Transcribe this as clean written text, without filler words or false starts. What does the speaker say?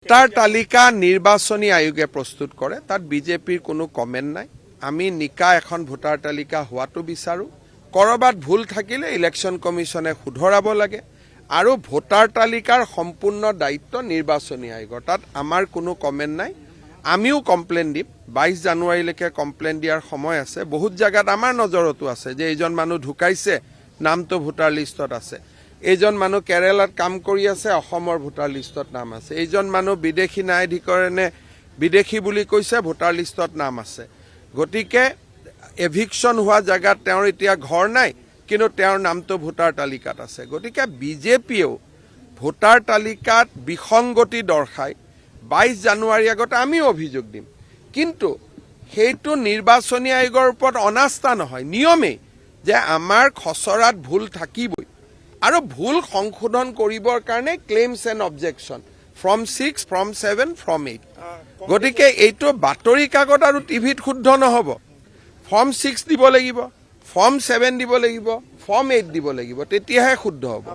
Voter তালিকা নিৰ্বাচনী আয়োগে প্ৰস্তুত কৰে তাত বিজেপিৰ কোনো কমেন্ট নাই। আমি নিকা এখন ভোটাৰ তালিকা হওয়াটো বিচাৰো। কৰবাত ভুল থাকিলে ইলেকশন কমিশনে শুধৰাব লাগে আৰু ভোটাৰ তালিকাৰ সম্পূৰ্ণ দায়িত্ব নিৰ্বাচনী আয়োগৰ। তাত আমাৰ কোনো কমেন্ট নাই। আমিও কমপ্লেইন দিম। 22 জানুৱাৰীলৈকে কমপ্লেইন দিয়াৰ সময় আছে। বহুত জায়গাত আমাৰ নজৰতো আছে যে এইজন মানুহ ঢুকাইছে, নামটো ভোটাৰ লিষ্টত আছে। এইজন মানুহ কেৰালাত কাম কৰি আছে, অসমৰ ভোটাৰ লিষ্টত নাম আছে। এইজন মানুহ বিদেশী ন্যায়াধিকৰণে বিদেশী বুলি কৈছে, ভোটাৰ লিষ্টত নাম আছে। গতিকে এভিকশন হোৱা জায়গাত তেওঁৰ এতিয়া ঘৰ নাই, কিন্তু তেওঁৰ নামটো ভোটাৰ তালিকাত আছে। গতিকে বিজেপিয়েও ভোটাৰ তালিকাত বিসংগতি দৰ্শাই 22 জানুৱাৰী আগতে আমিও অভিযোগ দিম। কিন্তু সেইটো নিৰ্বাচনী আয়োগৰ ওপৰত অনাস্থা নহয়, নিয়মেই যে আমাৰ খচৰাত ভুল থাকিবই আৰু ভুল সংশোধন কৰিবৰ কাৰণে claims and objection from 6, from 7, from 8। গতিকে এইটো বাতৰি কাকত আৰু টিভিত শুদ্ধ নহ'ব। ফৰ্ম 6 দিব লাগিব, ফৰ্ম 7 দিব লাগিব, ফৰ্ম 8 দিব লাগিব, তেতিয়াহে শুদ্ধ হ'ব।